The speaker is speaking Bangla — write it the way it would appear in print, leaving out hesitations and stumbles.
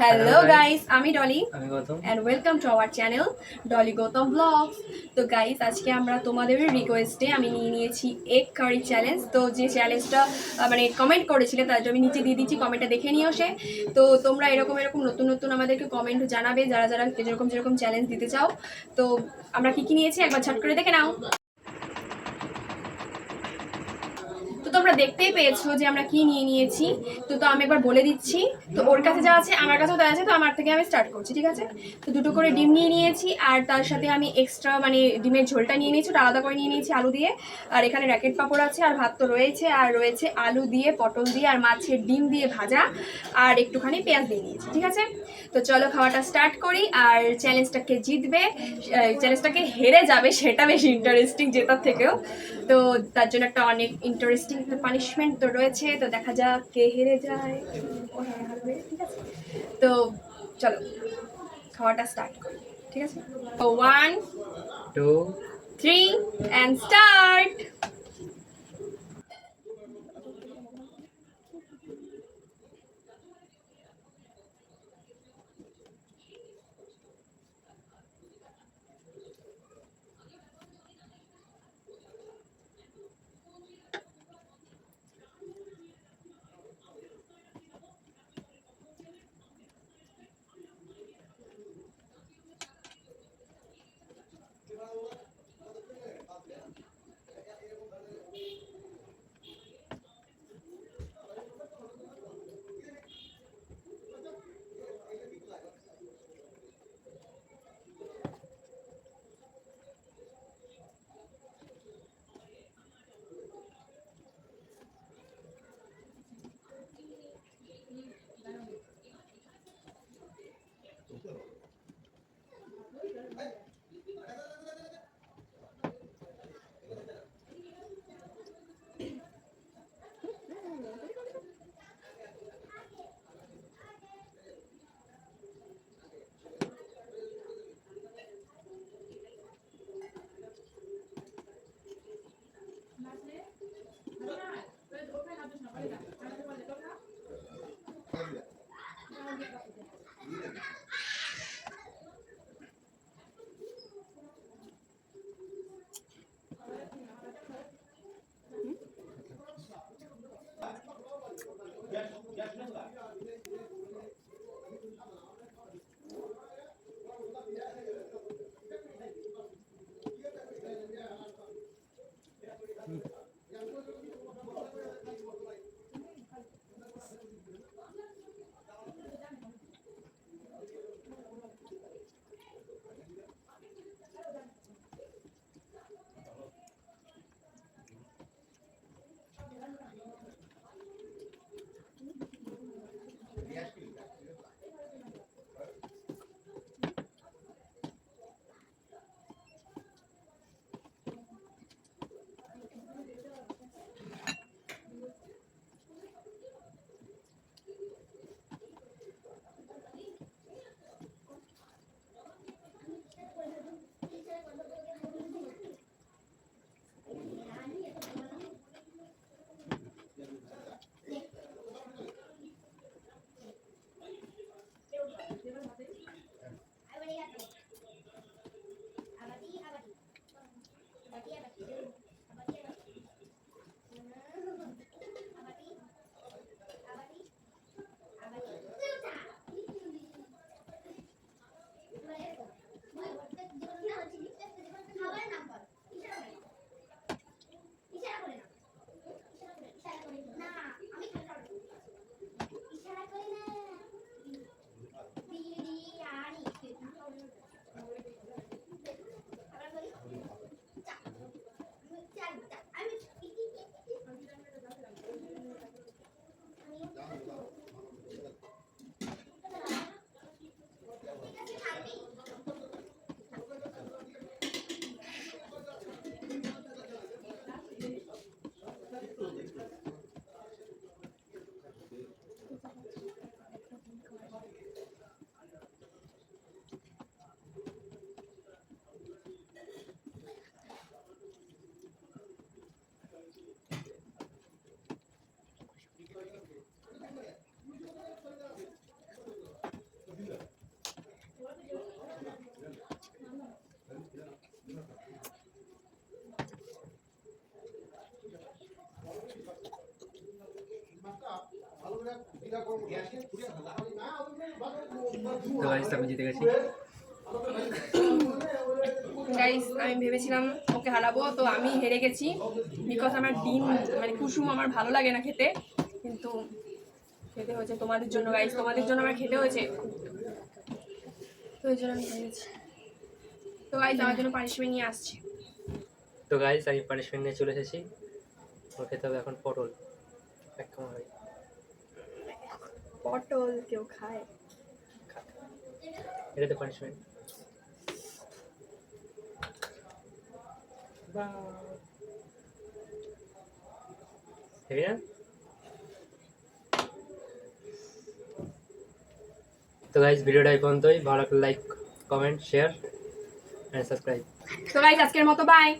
হ্যালো গাইস, আমি Dolly and welcome to our channel Dolly Gautam vlogs. তো গাইস, আজকে আমরা তোমাদেরই রিকোয়েস্টে আমি নিয়ে নিয়েছি এগ কারি চ্যালেঞ্জ। তো যে চ্যালেঞ্জটা মানে কমেন্ট করেছিলে তার জন্য আমি নিচে দিয়ে দিচ্ছি, কমেন্টটা দেখে নিও সে। তো তোমরা এরকম নতুন নতুন আমাদেরকে কমেন্ট জানাবে যারা যারা যেরকম চ্যালেঞ্জ দিতে চাও। তো আমরা কি নিয়েছি একবার ঝট করে দেখে নাও। তো তোমরা দেখতেই পেয়েছো যে আমরা কি নিয়ে নিয়েছি। তো আমি একবার বলে দিচ্ছি। তো ওর কাছে যা আছে আমার কাছেও তাই আছে, তো আমার থেকে আমি স্টার্ট করছি, ঠিক আছে। তো দুটো করে ডিম নিয়ে নিয়েছি, আর তার সাথে আমি এক্সট্রা মানে ডিমের ঝোলটা নিয়ে নিয়েছি, ওটা আলাদা করে নিয়ে নিয়েছি আলু দিয়ে। আর এখানে র্যাকেট পাঁপড় আছে, আর ভাত তো রয়েছে, আর রয়েছে আলু দিয়ে, পটল দিয়ে, আর মাছের ডিম দিয়ে ভাজা, আর একটুখানি পেঁয়াজ দিয়ে নিয়েছি, ঠিক আছে। তো চলো খাওয়াটা স্টার্ট করি। আর চ্যালেঞ্জটাকে জিতবে, চ্যালেঞ্জটাকে হেরে যাবে সেটা বেশি ইন্টারেস্টিং জেতার থেকেও। তো তার জন্য একটা অনেক ইন্টারেস্টিং পানিশমেন্ট তো রয়েছে। তো দেখা যাক কে হেরে যায়। ও হ্যাঁ হারবে, ঠিক আছে। তো চলো খাওয়াটা স্টার্ট করি, ঠিক আছে। তো 1 2 3 অ্যান্ড স্টার্ট। তো গাইস আমি জিতে গেছি। গাইস আমি ভেবেছিলাম ওকে হারাবো, তো আমি হেরে গেছি বিকজ আমার ডিম মানে কুসুম আমার ভালো লাগে না খেতে, কিন্তু খেতে হয়েছে তোমাদের জন্য গাইস, তোমাদের জন্য আমার খেতে হয়েছে, তো ওই জন্য আমি হেরে গেছি। তো গাইস আমার জন্য পানিশমেন্ট নিয়ে আসছে। তো গাইস আমি পানিশমেন্ট নিয়ে চলে এসেছি। ওর খেতে হবে এখন পটল। এক কামড় ভাই। পটল কেউ খায়? এটা তো পানিশমেন্ট। ঠিক আছে। তো গাইস ভিডিওটা এই পর্যন্তই। ভালো লাগলে like, comment, share and subscribe. তো গাইস আজকের মতো বাই।